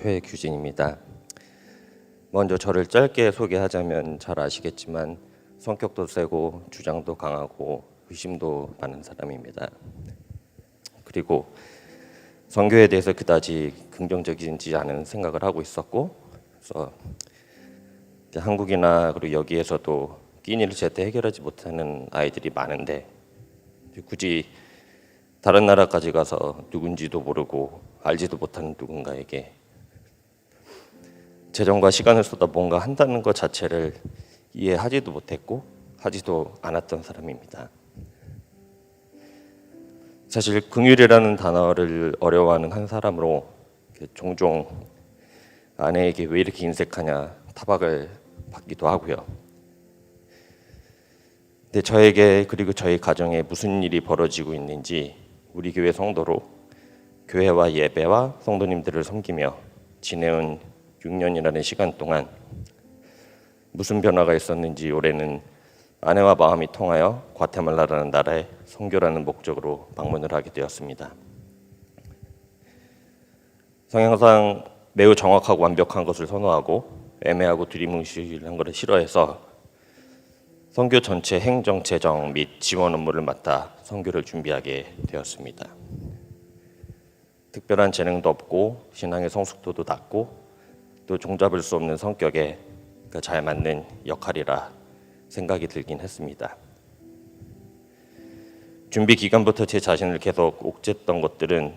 최규진입니다. 먼저 저를 짧게 소개하자면 잘 아시겠지만 성격도 세고 주장도 강하고 의심도 많은 사람입니다. 그리고 선교에 대해서 그다지 긍정적이지 않은 생각을 하고 있었고, 그래서 한국이나 그리고 여기에서도 끼니를 제때 해결하지 못하는 아이들이 많은데 굳이 다른 나라까지 가서 누군지도 모르고 알지도 못하는 누군가에게 재정과 시간을 쏟아 뭔가 한다는 것 자체를 이해하지도 못했고 하지도 않았던 사람입니다. 사실 긍휼이라는 단어를 어려워하는 한 사람으로 종종 아내에게 왜 이렇게 인색하냐 타박을 받기도 하고요. 근데 저에게 그리고 저희 가정에 무슨 일이 벌어지고 있는지 우리 교회 성도로 교회와 예배와 성도님들을 섬기며 지내온 6년이라는 시간 동안 무슨 변화가 있었는지 올해는 아내와 마음이 통하여 과테말라라는 나라에 선교라는 목적으로 방문을 하게 되었습니다. 성향상 매우 정확하고 완벽한 것을 선호하고 애매하고 두리뭉실한 것을 싫어해서 선교 전체 행정, 재정 및 지원 업무를 맡아 선교를 준비하게 되었습니다. 특별한 재능도 없고 신앙의 성숙도도 낮고 또 종잡을 수 없는 성격에 잘 맞는 역할이라 생각이 들긴 했습니다. 준비 기간부터 제 자신을 계속 옥죄했던 것들은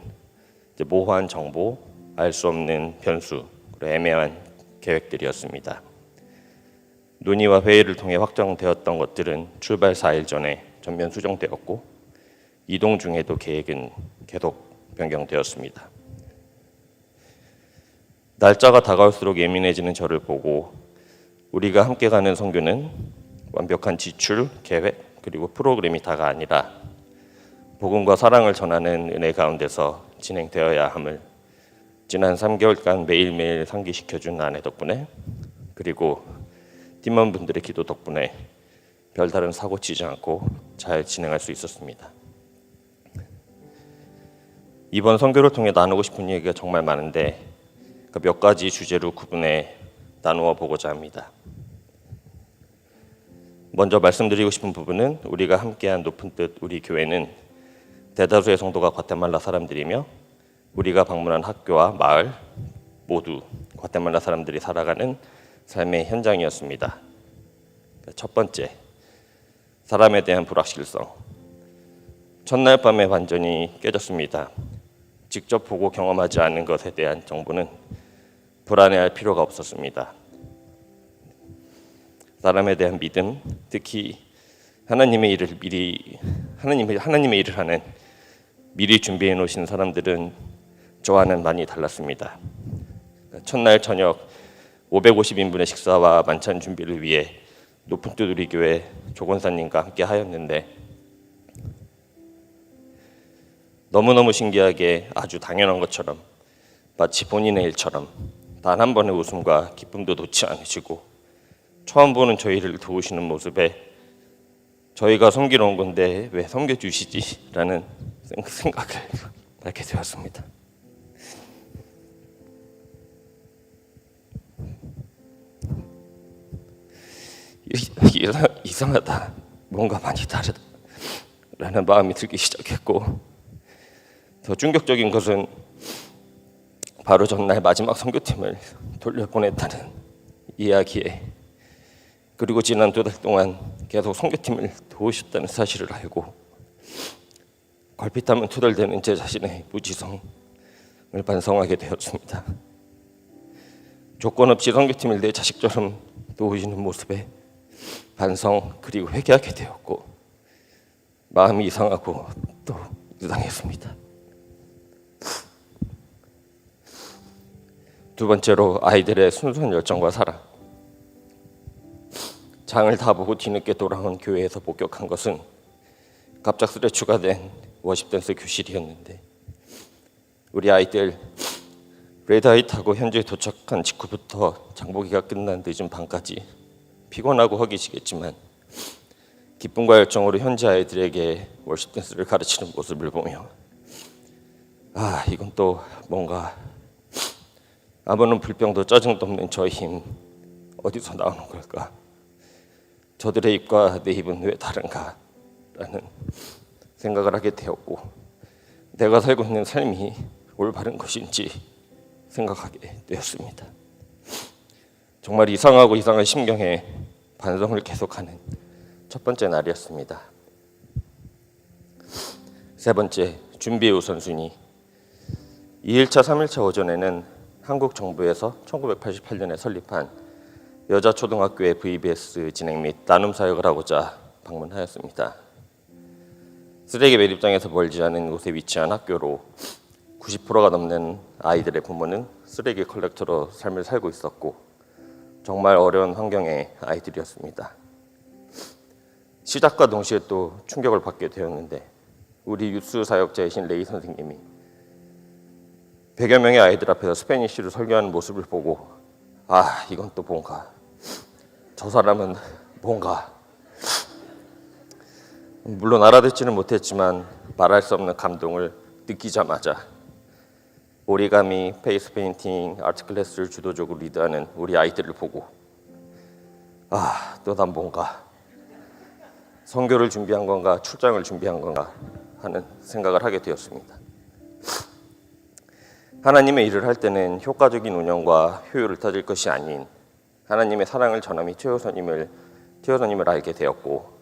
모호한 정보, 알 수 없는 변수, 그리고 애매한 계획들이었습니다. 논의와 회의를 통해 확정되었던 것들은 출발 4일 전에 전면 수정되었고 이동 중에도 계획은 계속 변경되었습니다. 날짜가 다가올수록 예민해지는 저를 보고 우리가 함께 가는 선교는 완벽한 지출, 계획, 그리고 프로그램이 다가 아니라 복음과 사랑을 전하는 은혜 가운데서 진행되어야 함을 지난 3개월간 매일매일 상기시켜준 아내 덕분에 그리고 팀원분들의 기도 덕분에 별다른 사고 치지 않고 잘 진행할 수 있었습니다. 이번 선교를 통해 나누고 싶은 얘기가 정말 많은데 몇 가지 주제로 구분해 나누어 보고자 합니다. 먼저 말씀드리고 싶은 부분은 우리가 함께한 높은 뜻 우리 교회는 대다수의 성도가 과테말라 사람들이며 우리가 방문한 학교와 마을 모두 과테말라 사람들이 살아가는 삶의 현장이었습니다. 첫 번째, 사람에 대한 불확실성. 첫날 밤에 완전히 깨졌습니다. 직접 보고 경험하지 않은 것에 대한 정보는 불안해할 필요가 없었습니다. 사람에 대한 믿음, 특히 하나님의 일을 하는 미리 준비해 놓으신 사람들은 저와는 많이 달랐습니다. 첫날 저녁 550인분의 식사와 만찬 준비를 위해 높은 뜻 우리 교회 조건사님과 함께 하였는데 너무너무 신기하게 아주 당연한 것처럼 마치 본인의 일처럼 단 한 번의 웃음과 기쁨도 놓지 않으시고 처음 보는 저희를 도우시는 모습에 저희가 섬기러 온 건데 왜 섬겨주시지? 라는 생각을 하게 되었습니다. 이상하다. 뭔가 많이 다르다. 라는 마음이 들기 시작했고 더 충격적인 것은 바로 전날 마지막 선교팀을 돌려보냈다는 이야기에 그리고 지난 2달 동안 계속 선교팀을 도우셨다는 사실을 알고 걸핏하면 투덜대는 제 자신의 무지성을 반성하게 되었습니다. 조건 없이 선교팀을 내 자식처럼 도우시는 모습에 반성 그리고 회개하게 되었고 마음이 이상하고 또 이상했습니다. 두 번째로 아이들의 순수한 열정과 사랑. 장을 다 보고 뒤늦게 돌아온 교회에서 목격한 것은 갑작스레 추가된 워십댄스 교실이었는데 우리 아이들 레드아이 타고 현지에 도착한 직후부터 장보기가 끝난 늦은 밤까지 피곤하고 허기지겠지만 기쁨과 열정으로 현지 아이들에게 워십댄스를 가르치는 모습을 보며 이건 또 뭔가 아무런 불평도 짜증도 없는 저 힘 어디서 나오는 걸까? 저들의 입과 내 입은 왜 다른가? 라는 생각을 하게 되었고, 내가 살고 있는 삶이 올바른 것인지 생각하게 되었습니다. 정말 이상하고 이상한 심경에 반성을 계속하는 첫 번째 날이었습니다. 세 번째, 준비의 우선순위. 2일차, 3일차 오전에는 한국 정부에서 1988년에 설립한 여자초등학교의 VBS 진행 및 나눔 사역을 하고자 방문하였습니다. 쓰레기 매립장에서 멀지 않은 곳에 위치한 학교로 90%가 넘는 아이들의 부모는 쓰레기 컬렉터로 삶을 살고 있었고, 정말 어려운 환경의 아이들이었습니다. 시작과 동시에 또 충격을 받게 되었는데, 우리 유스 사역자이신 레이 선생님이 100여 명의 아이들 앞에서 스페니쉬로 설교하는 모습을 보고, 아, 이건 또 뭔가, 저 사람은 뭔가, 물론 알아듣지는 못했지만 말할 수 없는 감동을 느끼자마자 오리가미, 페이스 페인팅, 아트 클래스를 주도적으로 리드하는 우리 아이들을 보고, 아, 또 난 뭔가 선교를 준비한 건가, 출장을 준비한 건가 하는 생각을 하게 되었습니다. 하나님의 일을 할 때는 효과적인 운영과 효율을 따질 것이 아닌 하나님의 사랑을 전함이 최우선임을 알게 되었고,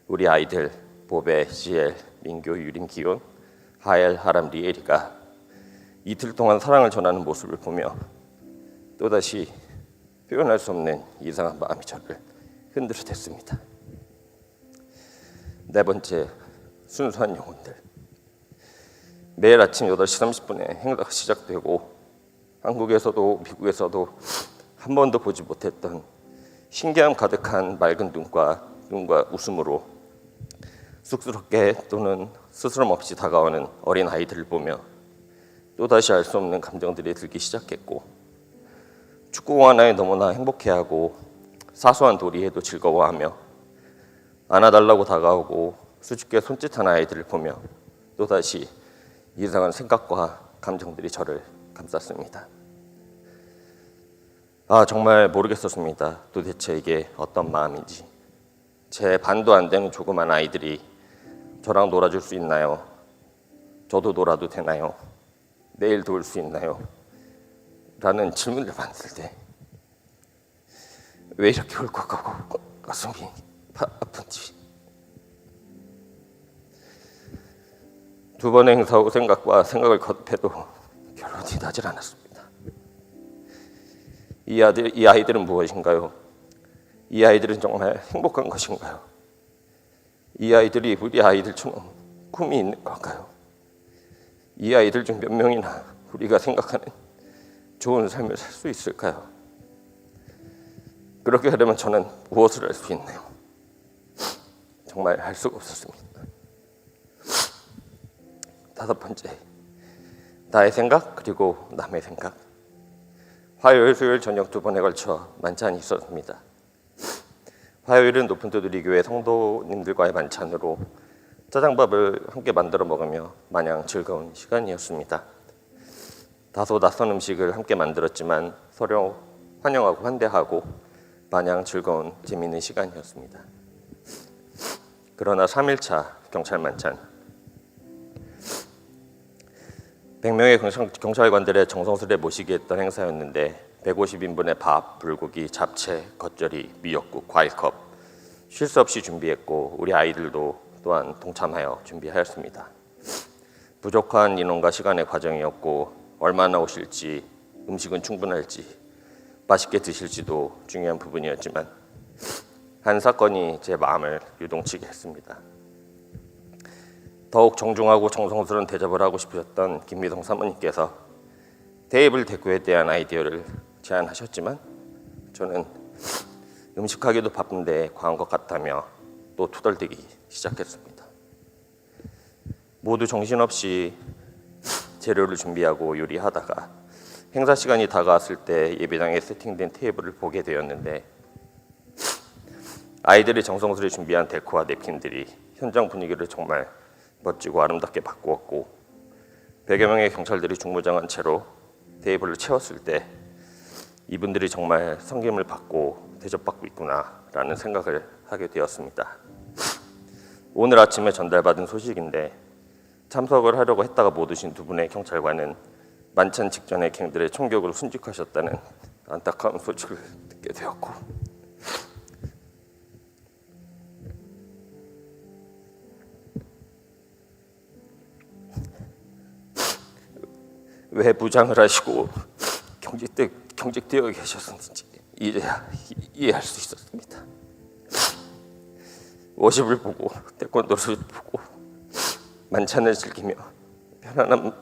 우리 아이들 보베, 시엘, 민교, 유림, 기온, 하엘, 하람, 리에리가 이틀 동안 사랑을 전하는 모습을 보며 또다시 표현할 수 없는 이상한 마음이 저를 흔들어댔습니다. 네 번째, 순수한 영혼들. 매일 아침 8시 30분에 행사가 시작되고, 한국에서도 미국에서도 한 번도 보지 못했던 신기함 가득한 맑은 눈과 웃음으로 쑥스럽게 또는 스스럼 없이 다가오는 어린 아이들을 보며 또다시 알 수 없는 감정들이 들기 시작했고, 축구공 하나에 너무나 행복해하고 사소한 놀이에도 즐거워하며 안아달라고 다가오고 수줍게 손짓하는 아이들을 보며 또다시 이상한 생각과 감정들이 저를 감쌌습니다. 정말 모르겠었습니다. 도대체 이게 어떤 마음인지. 제 반도 안 되는 조그만 아이들이 저랑 놀아줄 수 있나요? 저도 놀아도 되나요? 내일도 올 수 있나요? 라는 질문을 받을 때 왜 이렇게 울컥하고 가슴이 아픈지. 두 번의 행사 후 생각을 거듭해도 결론이 나질 않았습니다. 이 아이들은 무엇인가요? 이 아이들은 정말 행복한 것인가요? 이 아이들이 우리 아이들처럼 꿈이 있는 걸까요? 이 아이들 중 몇 명이나 우리가 생각하는 좋은 삶을 살 수 있을까요? 그렇게 하려면 저는 무엇을 할 수 있나요? 정말 할 수가 없었습니다. 다섯 번째, 나의 생각 그리고 남의 생각. 화요일, 수요일 저녁 두 번에 걸쳐 만찬이 있었습니다. 화요일은 높은 뜻 우리 교회 성도님들과의 만찬으로 짜장밥을 함께 만들어 먹으며 마냥 즐거운 시간이었습니다. 다소 낯선 음식을 함께 만들었지만 서로 환영하고 환대하고 마냥 즐거운 재미있는 시간이었습니다. 그러나 3일차 경찰 만찬, 100명의 경찰관들의 정성스레 모시게 했던 행사였는데 150인분의 밥, 불고기, 잡채, 겉절이, 미역국, 과일컵 쉴 수 없이 준비했고, 우리 아이들도 또한 동참하여 준비하였습니다. 부족한 인원과 시간의 과정이었고, 얼마나 오실지, 음식은 충분할지, 맛있게 드실지도 중요한 부분이었지만 한 사건이 제 마음을 유동치게 했습니다. 더욱 정중하고 정성스러운 대접을 하고 싶으셨던 김미성 사모님께서 테이블 데코에 대한 아이디어를 제안하셨지만 저는 음식하기도 바쁜데 과한 것 같다며 또 투덜대기 시작했습니다. 모두 정신없이 재료를 준비하고 요리하다가 행사 시간이 다가왔을 때 예배당에 세팅된 테이블을 보게 되었는데, 아이들이 정성스레 준비한 데코와 냅킨들이 현장 분위기를 정말 멋지고 아름답게 바꾸었고, 100여 명의 경찰들이 중무장한 채로 테이블을 채웠을 때 이분들이 정말 섬김을 받고 대접받고 있구나라는 생각을 하게 되었습니다. 오늘 아침에 전달받은 소식인데 참석을 하려고 했다가 못 오신 두 분의 경찰관은 만찬 직전에 갱들의 총격으로 순직하셨다는 안타까운 소식을 듣게 되었고, 왜 부장을 하시고 경직되어 계셨는지 이제야 이해할 수 있었습니다. 워십을 보고 태권도를 보고 만찬을 즐기며 편안함고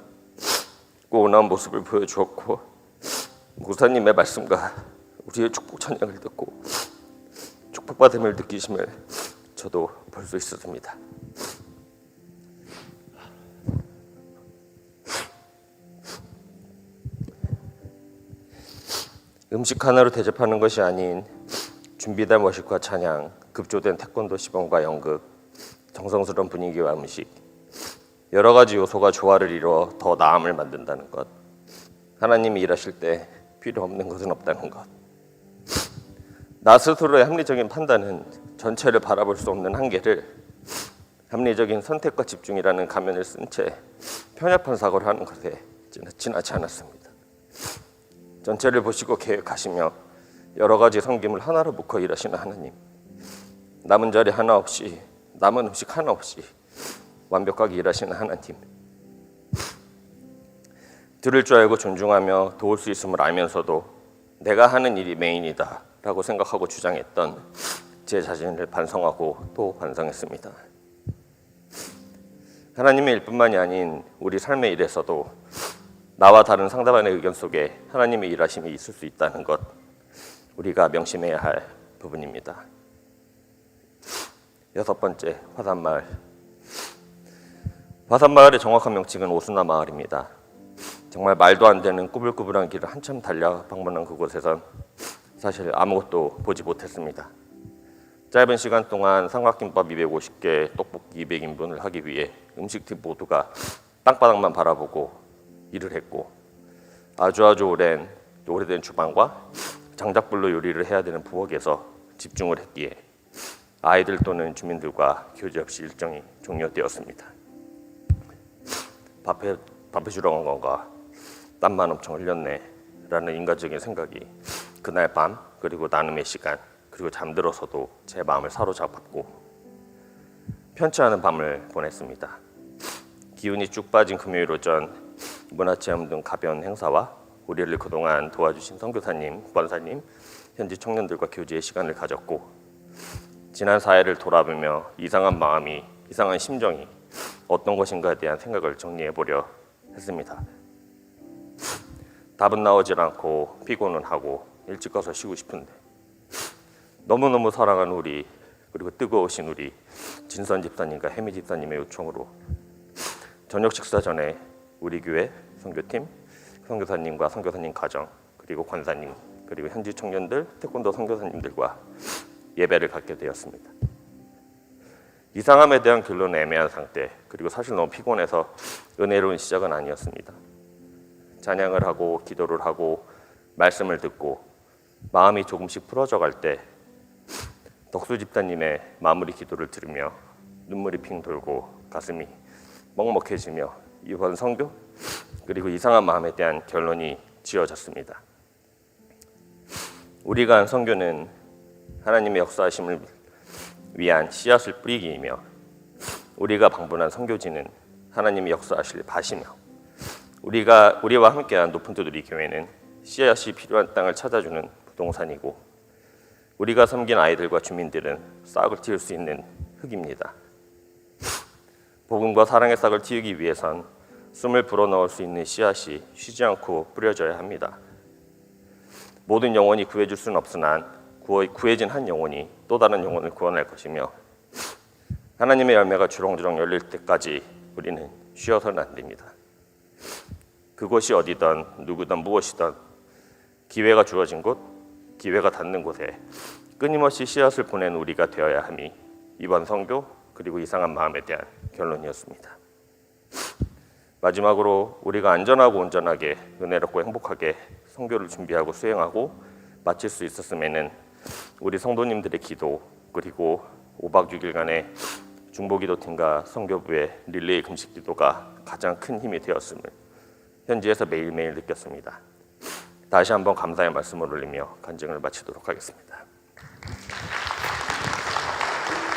온화한 모습을 보여주었고, 목사님의 말씀과 우리의 축복 찬양을 듣고 축복받음을 느끼심을 저도 볼 수 있었습니다. 음식 하나로 대접하는 것이 아닌 준비된 워십과 찬양, 급조된 태권도 시범과 연극, 정성스러운 분위기와 음식, 여러 가지 요소가 조화를 이루어 더 나음을 만든다는 것, 하나님이 일하실 때 필요 없는 것은 없다는 것, 나 스스로의 합리적인 판단은 전체를 바라볼 수 없는 한계를 합리적인 선택과 집중이라는 가면을 쓴 채 편협한 사고를 하는 것에 지나지 않았습니다. 전체를 보시고 계획하시며 여러 가지 섬김을 하나로 묶어 일하시는 하나님, 남은 자리 하나 없이, 남은 음식 하나 없이 완벽하게 일하시는 하나님, 들을 줄 알고 존중하며 도울 수 있음을 알면서도 내가 하는 일이 메인이다 라고 생각하고 주장했던 제 자신을 반성하고 또 반성했습니다. 하나님의 일뿐만이 아닌 우리 삶의 일에서도 나와 다른 상대방의 의견 속에 하나님의 일하심이 있을 수 있다는 것, 우리가 명심해야 할 부분입니다. 6번째, 화산마을. 화산마을의 정확한 명칭은 오수나 마을입니다. 정말 말도 안 되는 꾸불꾸불한 길을 한참 달려 방문한 그곳에선 사실 아무것도 보지 못했습니다. 짧은 시간 동안 삼각김밥 250개, 떡볶이 200인분을 하기 위해 음식팀 모두가 땅바닥만 바라보고 일을 했고, 아주 오래된 주방과 장작불로 요리를 해야 되는 부엌에서 집중을 했기에 아이들 또는 주민들과 교제 없이 일정이 종료되었습니다. 밥해 주러 간 건가, 땀만 엄청 흘렸네 라는 인간적인 생각이 그날 밤, 그리고 나눔의 시간, 그리고 잠들어서도 제 마음을 사로잡았고 편치 않은 밤을 보냈습니다. 기운이 쭉 빠진 금요일 오전, 문화체험 등 가벼운 행사와 우리를 그동안 도와주신 선교사님, 권사님, 현지 청년들과 교제의 시간을 가졌고, 지난 4일을 돌아보며 이상한 마음이, 이상한 심정이 어떤 것인가에 대한 생각을 정리해보려 했습니다. 답은 나오질 않고 피곤은 하고 일찍 가서 쉬고 싶은데, 너무너무 사랑하는 우리, 그리고 뜨거우신 우리 진선 집사님과 혜미 집사님의 요청으로 저녁 식사 전에 우리 교회 선교팀, 선교사님과 선교사님 가정, 그리고 권사님, 그리고 현지 청년들, 태권도 선교사님들과 예배를 갖게 되었습니다. 이상함에 대한 결론은 애매한 상태, 그리고 사실 너무 피곤해서 은혜로운 시작은 아니었습니다. 찬양을 하고 기도를 하고 말씀을 듣고 마음이 조금씩 풀어져 갈 때 덕수 집사님의 마무리 기도를 들으며 눈물이 핑 돌고 가슴이 먹먹해지며 이번 선교, 그리고 이상한 마음에 대한 결론이 지어졌습니다. 우리가 한 선교는 하나님의 역사하심을 위한 씨앗을 뿌리기이며, 우리가 방문한 선교지는 하나님의 역사하실 밭이며, 우리와 함께한 높은 뜻 우리 교회는 씨앗이 필요한 땅을 찾아주는 부동산이고, 우리가 섬긴 아이들과 주민들은 싹을 틔울 수 있는 흙입니다. 복음과 사랑의 싹을 틔우기 위해선 숨을 불어넣을 수 있는 씨앗이 쉬지 않고 뿌려져야 합니다. 모든 영혼이 구해줄 수는 없으나 구해진 한 영혼이 또 다른 영혼을 구원할 것이며, 하나님의 열매가 주렁주렁 열릴 때까지 우리는 쉬어서는 안 됩니다. 그곳이 어디든 누구든 무엇이든 기회가 주어진 곳, 기회가 닿는 곳에 끊임없이 씨앗을 보낸 우리가 되어야 함이 이번 선교, 그리고 이상한 마음에 대한 결론이었습니다. 마지막으로 우리가 안전하고 온전하게 은혜롭고 행복하게 선교를 준비하고 수행하고 마칠 수 있었음에는 우리 성도님들의 기도 그리고 5박 6일간의 중보기도팀과 선교부의 릴레이 금식 기도가 가장 큰 힘이 되었음을 현지에서 매일매일 느꼈습니다. 다시 한번 감사의 말씀을 올리며 간증을 마치도록 하겠습니다.